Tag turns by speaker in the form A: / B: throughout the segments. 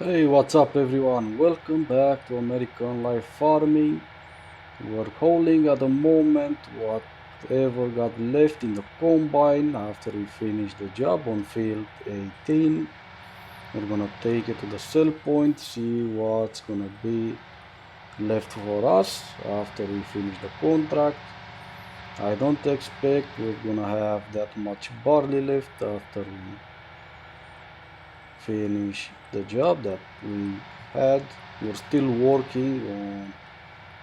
A: Hey, what's up everyone? Welcome back to American Life Farming. We're hauling at the moment whatever got left in the combine after we finish the job on field 18. We're gonna take it to the sell point, see what's gonna be left for us after we finish the contract. I don't expect we're gonna have that much barley left after we finish the job that we had. We're still working on,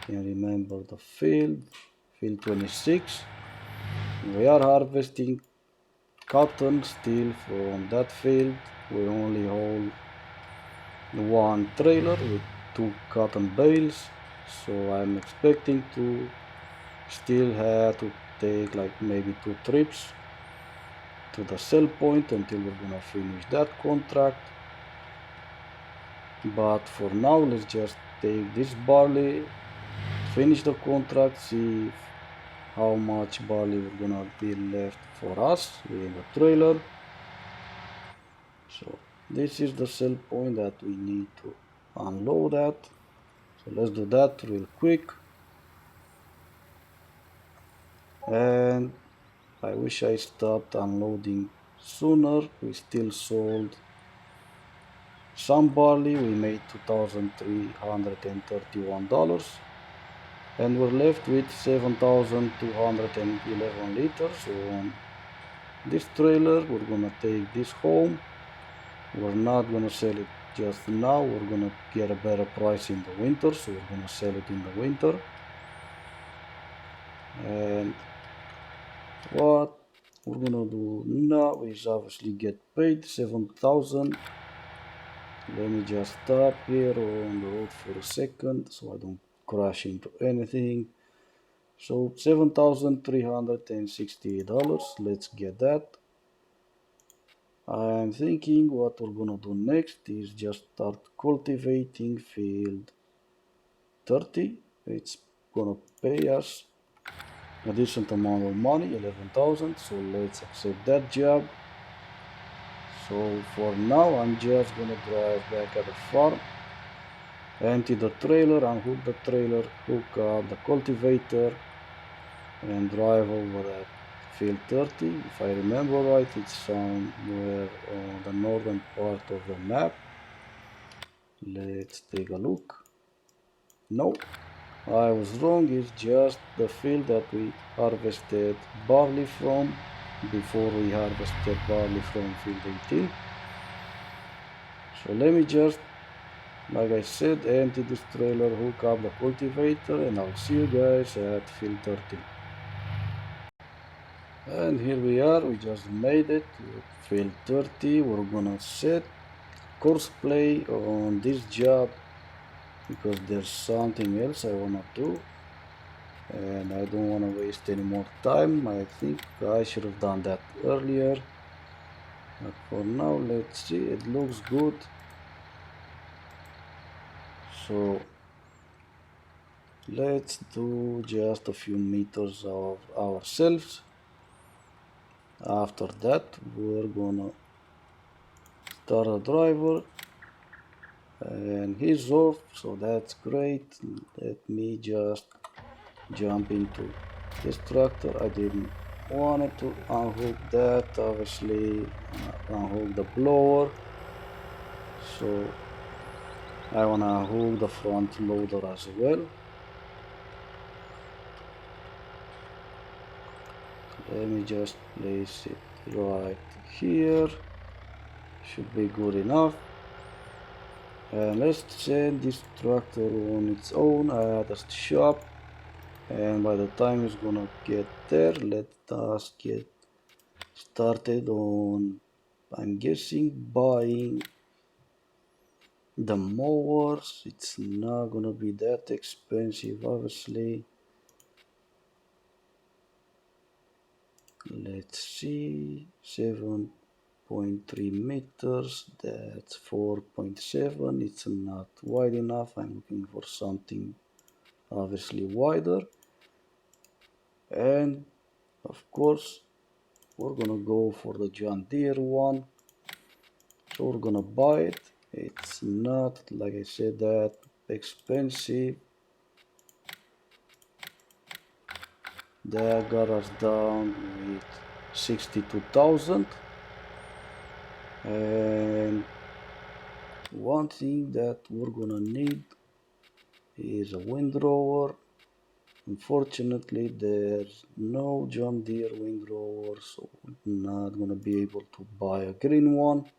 A: can remember the field 26. We are harvesting cotton still from that field. We only hold one trailer with two cotton bales, so I'm expecting to still have to take like maybe two trips to the sell point until we're gonna finish that contract. But for now, let's just take this barley, finish the contract, see how much barley we're gonna be left for us in the trailer. So this is the sell point that we need to unload that. So let's do that real quick. And I wish I stopped unloading sooner. We still sold some barley. We made $2,331. And we're left with 7,211 liters on this trailer. We're gonna take this home. We're not gonna sell it just now. We're gonna get a better price in the winter, so we're gonna sell it in the winter. And what we're gonna do now is obviously get paid 7,000. Let me just stop here on the road for a second so I don't crash into anything. So $7,360. Let's get that. I'm thinking what we're gonna do next is just start cultivating field 30. It's gonna pay us a decent amount of money, 11,000. So let's accept that job. So for now, I'm just gonna drive back at the farm, empty the trailer, unhook the trailer, hook up the cultivator, and drive over that field 30. If I remember right, it's somewhere on the northern part of the map. Let's take a look. No, I was wrong. It's just the field that we harvested barley from before we harvested barley from field 18. So let me just, like I said, empty this trailer, hook up the cultivator, and I'll see you guys at field 30. And here we are, we just made it to field 30. We're gonna set course play on this job because there's something else I wanna do and I don't wanna waste any more time. I think I should have done that earlier, but for now let's see. It looks good, so let's do just a few meters of ourselves. After that we're gonna start a driver and he's off, so that's great. Let me just jump into this tractor. I didn't want to unhook that, obviously unhook the blower, so I want to unhook the front loader as well. Let me just place it right here, should be good enough. And let's send this tractor on its own at the shop, and by the time it's gonna get there, let us get started on, I'm guessing, buying the mowers. It's not gonna be that expensive, obviously. Let's see, 7.3 meters, that's 4.7. It's not wide enough. I'm looking for something obviously wider, and of course we're gonna go for the John Deere one. So we're gonna buy it. It's not, like I said, that expensive. That got us down with 62,000. And one thing that we're gonna need is a windrower. Unfortunately, there's no John Deere windrower, so I'm not gonna be able to buy a green one.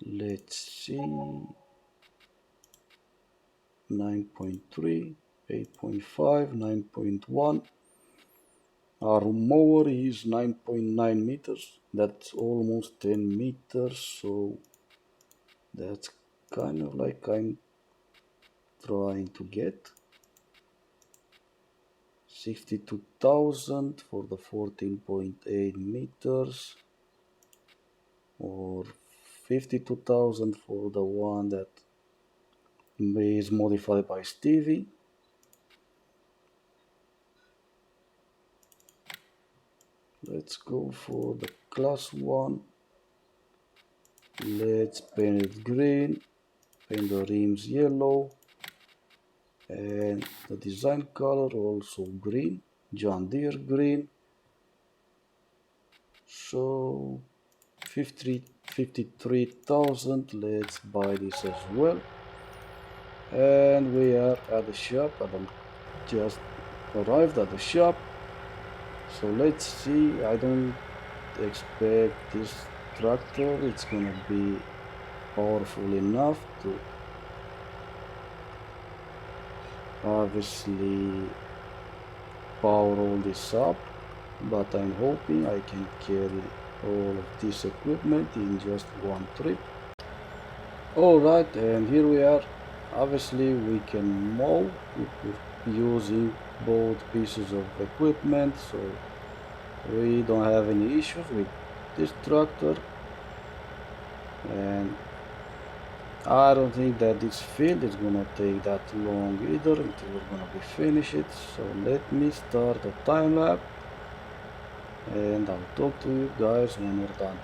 A: Let's see, 9.3, 8.5, 9.1. Our mower is 9.9 meters. That's almost 10 meters, so that's kind of like I'm trying to get 62,000 for the 14.8 meters, or 52,000 for the one that is modified by Stevie. Let's go for the class 1. Let's paint it green, paint the rims yellow, and the design color also green, John Deere green. So 53,000, let's buy this as well. And we are at the shop. Adam just arrived at the shop, so let's see. I don't expect this tractor it's gonna be powerful enough to obviously power all this up, but I'm hoping I can carry all of this equipment in just one trip. Alright, and here we are. Obviously we can mow using both pieces of equipment, so we don't have any issues with this tractor. And I don't think that this field is gonna take that long either until we're gonna be finished it. So let me start the time lapse and I'll talk to you guys when we're done.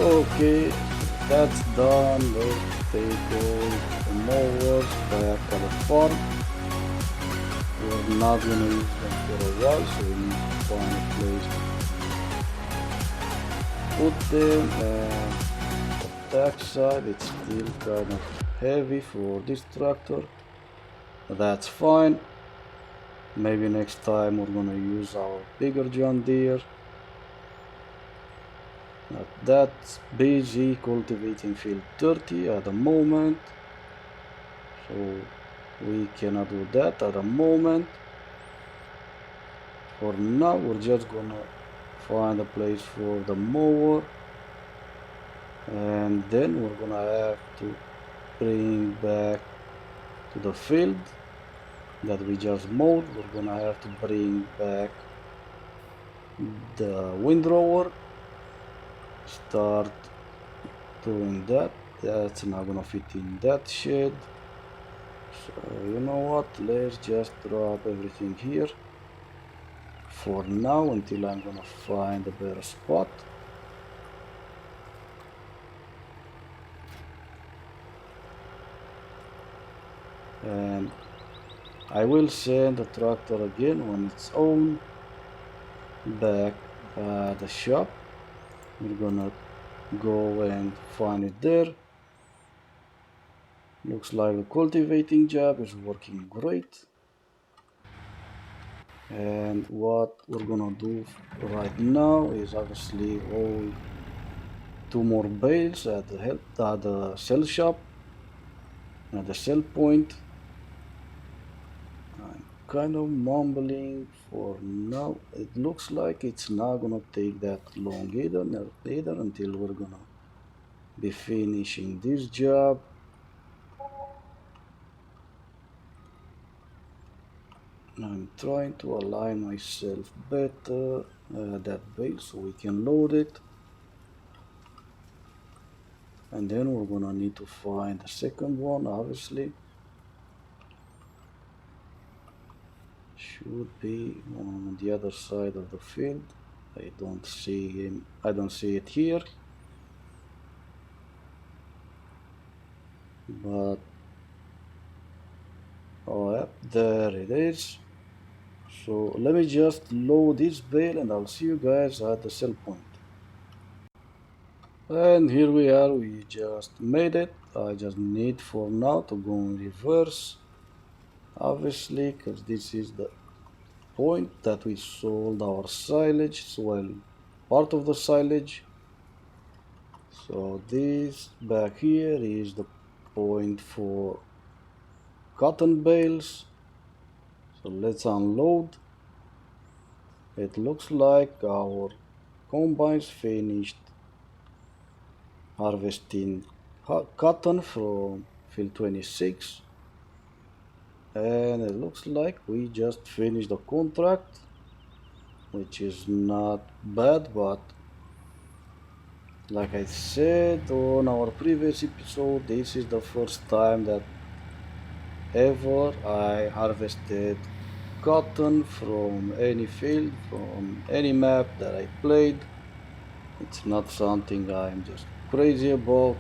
A: Okay, that's done. Let's take all the mowers back at the farm. We're not gonna use them for a while, so we need to find a place to put them. And the back side, it's still kind of heavy for this tractor. That's fine. Maybe next time we're gonna use our bigger John Deere. That's busy cultivating field 30 at the moment, so we cannot do that at the moment. For now we're just gonna find a place for the mower, and then we're gonna have to bring back to the field that we just mowed. We're gonna have to bring back the windrower, start doing that. That's not gonna fit in that shed, so you know what, let's just drop everything here for now until I'm gonna find a better spot. And I will send the tractor again when it's on back the shop. We're gonna go and find it there. Looks like the cultivating job is working great. And what we're gonna do right now is obviously hold 2 more bales at the sell shop, at the sell point. I'm kind of mumbling for now. It looks like it's not gonna take that long either until we're gonna be finishing this job. I'm trying to align myself better that bale so we can load it. And then we're gonna need to find the second one, obviously. Should be on the other side of the field. I don't see him. I don't see it here. But oh, yep, there it is. So let me just load this bale and I'll see you guys at the sell point. And here we are, we just made it. I just need for now to go in reverse, obviously, because this is the point that we sold our silage, well, part of the silage. So this back here is the point for cotton bales. So let's unload. It looks like our combines finished harvesting cotton from field 26, and it looks like we just finished the contract, which is not bad. But like I said on our previous episode, this is the first time that ever I harvested cotton from any field, from any map that I played. It's not something I'm just crazy about.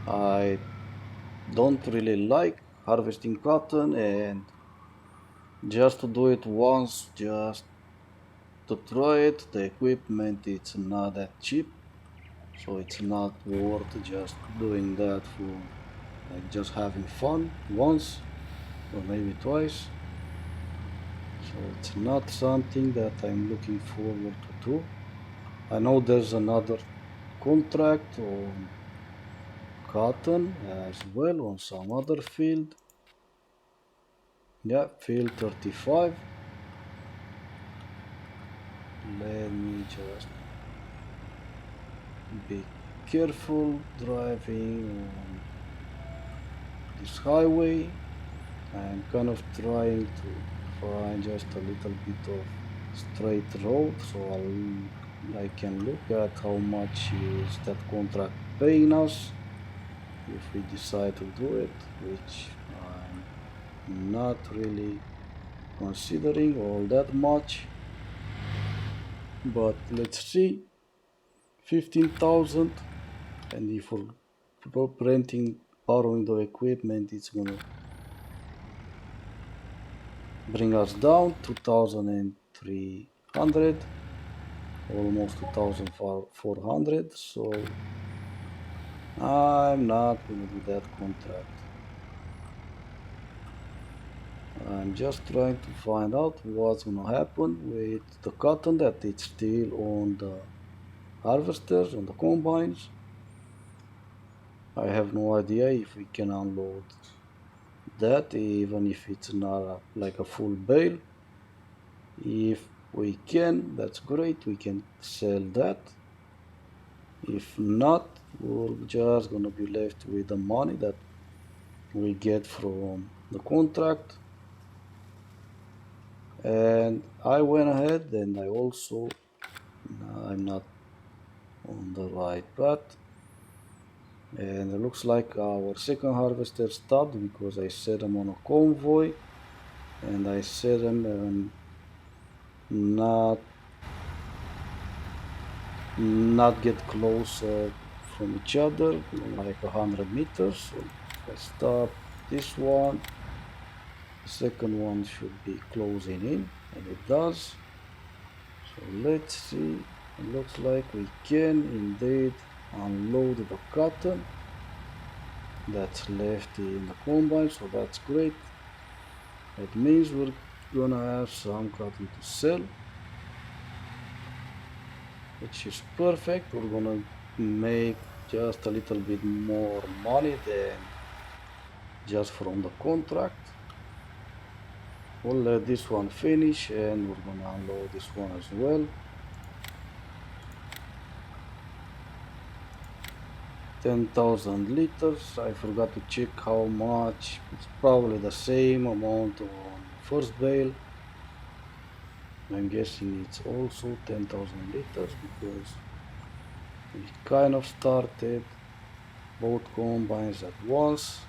A: I don't really like harvesting cotton, and just to do it once, just to try it, the equipment it's not that cheap, so it's not worth just doing that for like just having fun once or maybe twice. So it's not something that I'm looking forward to do. I know there's another contract on cotton as well on some other field. Yeah, field 35. Let me just be careful driving on this highway. I'm kind of trying to find just a little bit of straight road so I can look at how much is that contract paying us if we decide to do it, which I'm not really considering all that much. But let's see, 15,000, and if we're renting, borrowing the equipment, it's gonna bring us down 2,300, almost 2,400. So I'm not gonna do that contract. I'm just trying to find out what's gonna happen with the cotton that it's still on the harvesters, on the combines. I have no idea if we can unload that, even if it's not like a full bale. If we can, that's great, we can sell that. If not, we're just gonna be left with the money that we get from the contract. And I went ahead and I also, I'm not on the right path, and it looks like our second harvester stopped because I set them on a convoy, and I set them not get closer from each other, like 100 meters. So if I stop this one, the second one should be closing in, and it does. So let's see, it looks like we can indeed unload the cotton that's left in the combine, so that's great. It means we're gonna have some cotton to sell, which is perfect. We're gonna make just a little bit more money than just from the contract. We'll let this one finish and we're gonna unload this one as well. 10,000 liters. I forgot to check how much. It's probably the same amount on first bale. I'm guessing it's also 10,000 liters because we kind of started both combines at once.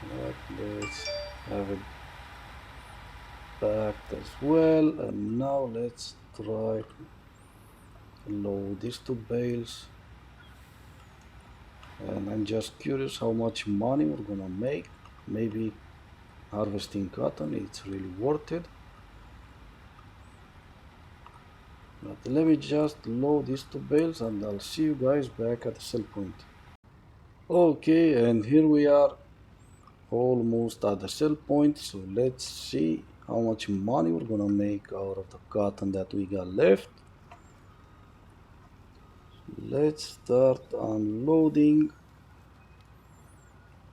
A: Right, let's have it backed as well, and now let's try to load these two bales. And I'm just curious how much money we're gonna make. Maybe harvesting cotton, it's really worth it. But let me just load these two bales and I'll see you guys back at the sell point. Okay, and here we are almost at the sell point. So let's see how much money we're gonna make out of the cotton that we got left. Let's start unloading.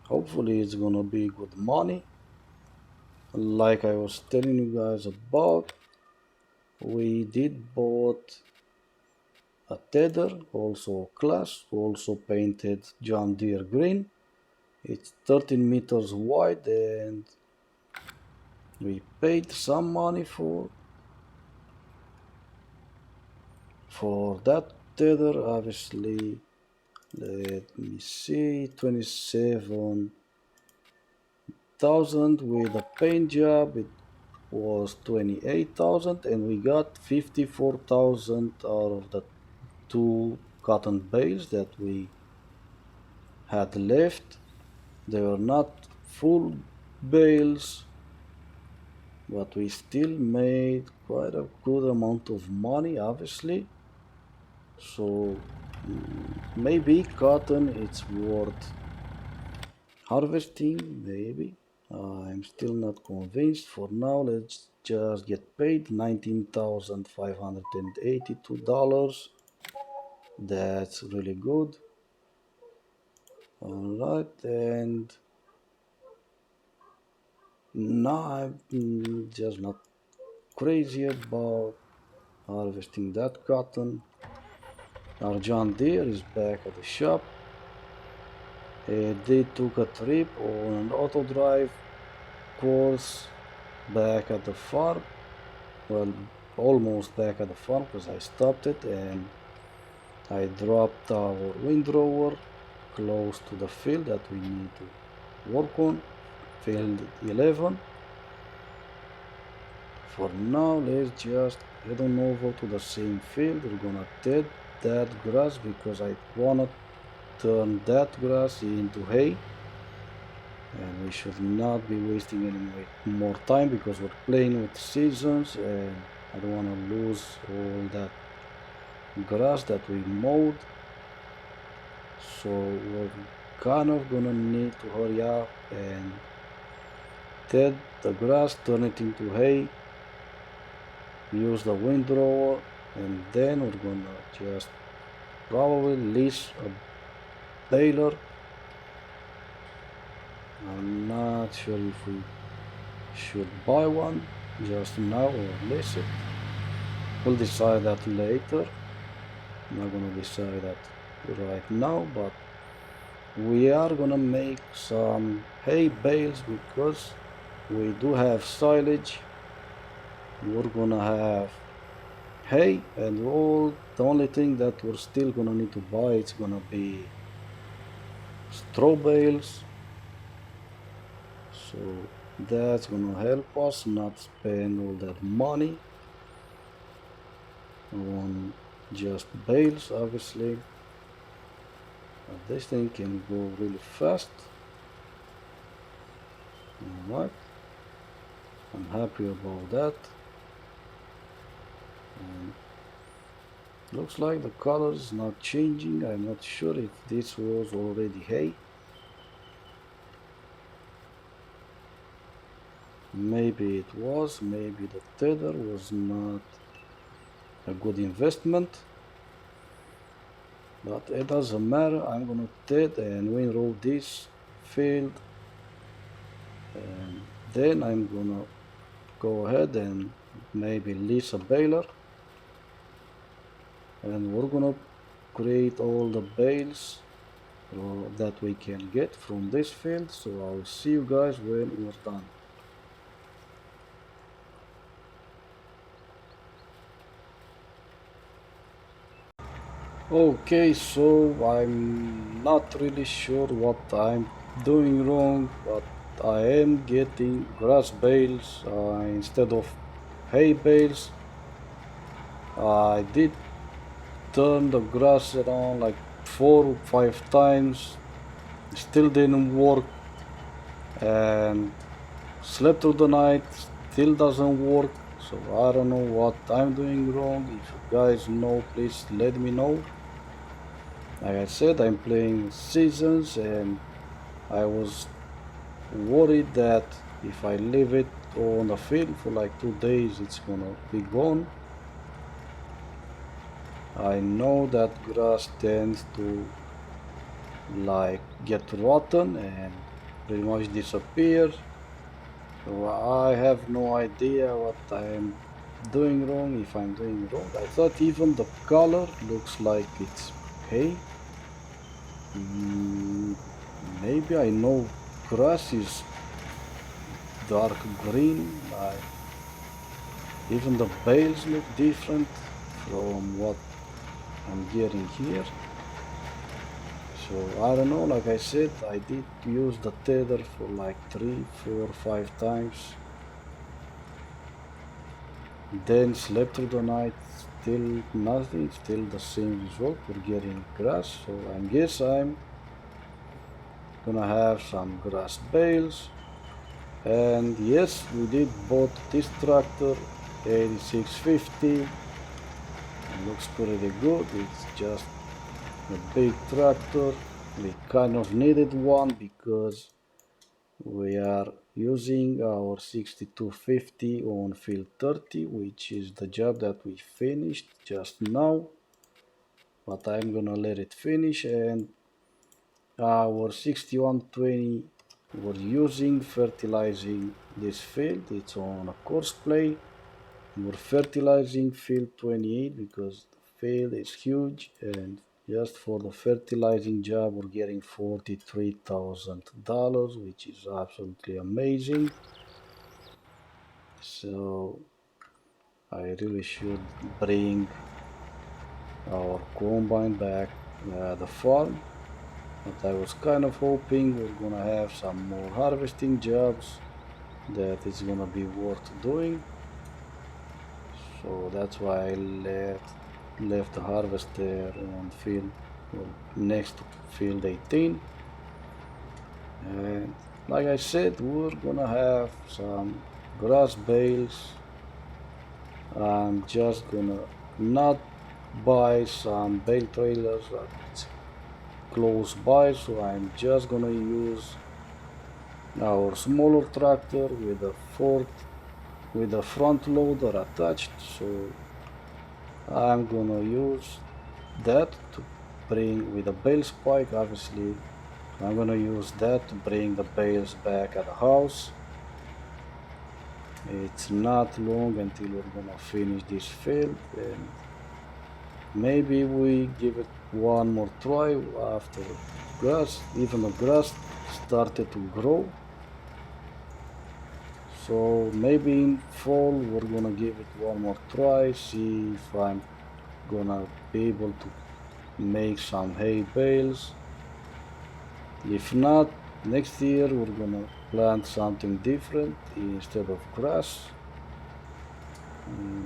A: Hopefully it's gonna be good money. Like I was telling you guys about, we did bought a tether, also a class, also painted John Deere green. It's 13 meters wide and we paid some money for that tether. Obviously, let me see, 27,000 with a paint job. It was 28,000 and we got 54,000 out of the two cotton bales that we had left. They were not full bales, but we still made quite a good amount of money, obviously. So maybe cotton it's worth harvesting, maybe. I'm still not convinced. For now, let's just get paid $19,582. That's really good. Alright, and now I'm just not crazy about harvesting that cotton. Our John Deere is back at the shop. They took a trip on an auto drive course back at the farm. Well, almost back at the farm because I stopped it and I dropped our windrower close to the field that we need to work on, field 11. For now, let's just head on over to the same field. We're gonna take that grass because I wanna turn that grass into hay, and we should not be wasting any more time because we're playing with seasons and I don't want to lose all that grass that we mowed. So we're kind of gonna need to hurry up and take the grass, turn it into hay, use the windrower, and then we're gonna just probably lease a baler. I'm not sure if we should buy one just now or lease it. We'll decide that later. I'm not gonna decide that right now, but we are gonna make some hay bales because we do have silage. We're gonna have hay, and the only thing that we're still gonna need to buy is gonna be straw bales. So that's gonna help us not spend all that money on just bales, obviously. But this thing can go really fast. Alright, I'm happy about that. And looks like the color is not changing. I'm not sure if this was already hay. Maybe it was, maybe the tether was not a good investment, but it doesn't matter. I'm gonna tether and windrow this field, and then I'm gonna go ahead and maybe lease a baler, and we're gonna create all the bales that we can get from this field. So I'll see you guys when we're done. Okay, so I'm not really sure what I'm doing wrong, but I am getting grass bales instead of hay bales. I did turn the grass around like 4 or 5 times, still didn't work, and slept through the night, still doesn't work. So I don't know what I'm doing wrong. If you guys know, please let me know. Like I said, I'm playing seasons, and I was worried that if I leave it on the field for like 2 days, it's gonna be gone. I know that grass tends to like get rotten and pretty much disappear. So I have no idea what I'm doing wrong, if I'm doing wrong. I thought even the color looks like it's hay. Maybe I know grass is dark green. Even the bales look different from what I'm getting here. So I don't know, like I said, I did use the tether for like 3, 4, 5 times. Then slept through the night, still nothing, still the same result. We're getting grass, so I guess I'm gonna have some grass bales. And yes, we did bought this tractor, 8650. It looks pretty good. It's just a big tractor. We kind of needed one because we are using our 6250 on field 30, which is the job that we finished just now. But I'm gonna let it finish, and our 6120 we're using fertilizing this field. It's on a course play. We're fertilizing field 28 because the field is huge, and just for the fertilizing job we're getting $43,000, which is absolutely amazing. So I really should bring our combine back the farm, but I was kind of hoping we're gonna have some more harvesting jobs that is gonna be worth doing. So that's why I left the harvester on field, well, next to field 18. And like I said, we're gonna have some grass bales. I'm just gonna not buy some bale trailers that's close by, so I'm just gonna use our smaller tractor with a front loader attached. So I'm gonna use that to bring with a bale spike. Obviously I'm gonna use that to bring the bales back at the house. It's not long until we're gonna finish this field, and maybe we give it one more try after grass. Even the grass started to grow, so maybe in fall we're gonna give it one more try, see if I'm gonna be able to make some hay bales. If not, next year we're gonna plant something different instead of grass.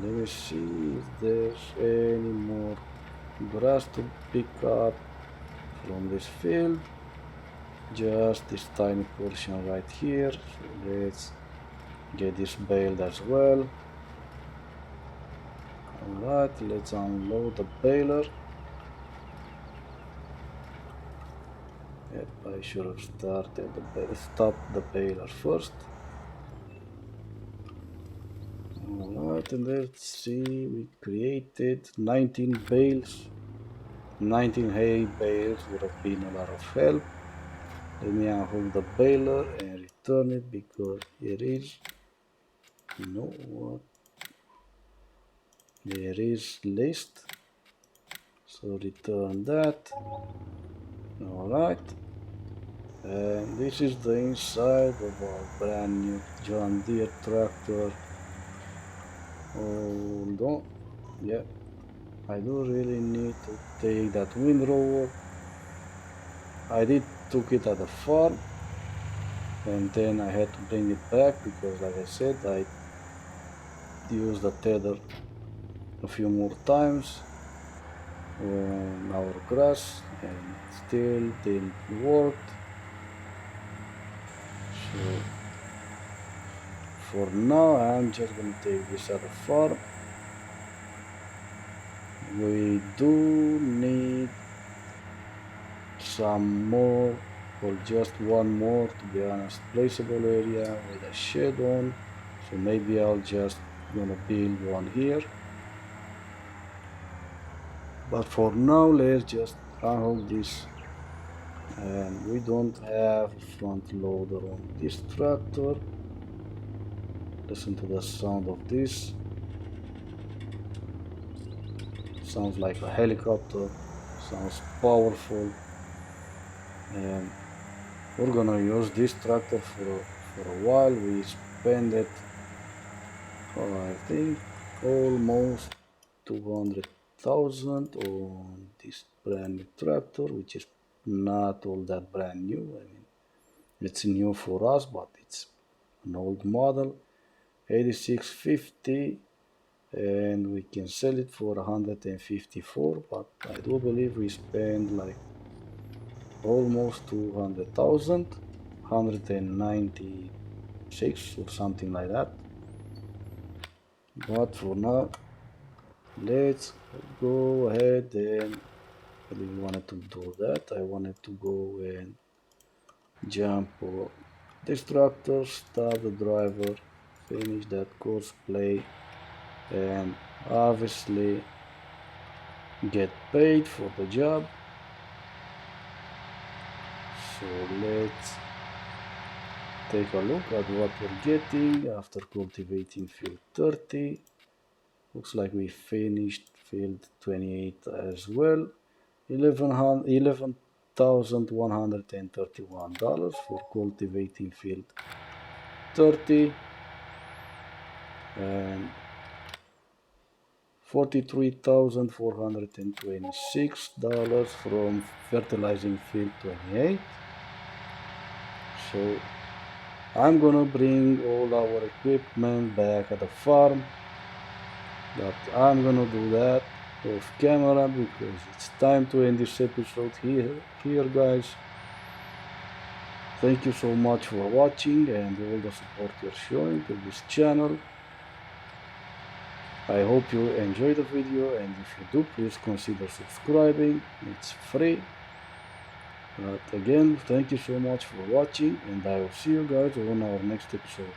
A: Let me see if there's any more grass to pick up from this field. Just this tiny portion right here. So let's Get this baled as well. Alright, let's unload the baler. Yep, I should have stopped the baler first. Alright, and let's see, we created 19 bales. 19 hay bales would have been a lot of help. Let me unhook the baler and return it because it is, you know what, there is list. So return that. Alright. And this is the inside of our brand new John Deere tractor. Hold on. Yeah, I do really need to take that windrower. I did took it at the farm and then I had to bring it back because, like I said, I used the tether a few more times on our grass and it still didn't work. So for now I'm just gonna take this at the farm. We do need some more, or just one more, to be honest, placeable area with a shed on. So maybe I'll just gonna build one here. But for now, let's just unhook this. And we don't have a front loader on this tractor. Listen to the sound of this. Sounds like a helicopter. Sounds powerful. And we're gonna use this tractor for a while. We spend it, I think, almost 200,000 on this brand new tractor, which is not all that brand new. I mean, it's new for us, but it's an old model, 8650, and we can sell it for 154. But I do believe we spend like almost 200,000, 196 or something like that. But for now, let's go ahead and I really wanted to do that. I wanted to go and jump on this tractor, start the driver, finish that course play, and obviously get paid for the job. So let's take a look at what we're getting after cultivating field 30. Looks like we finished field 28 as well. $11,131 for cultivating field 30 and $43,426 from fertilizing field 28. So I'm gonna bring all our equipment back at the farm, but I'm gonna do that off camera because it's time to end this episode here guys. Thank you so much for watching and all the support you're showing to this channel. I hope you enjoy the video, and if you do, please consider subscribing. It's free. But again, thank you so much for watching, and I will see you guys on our next episode.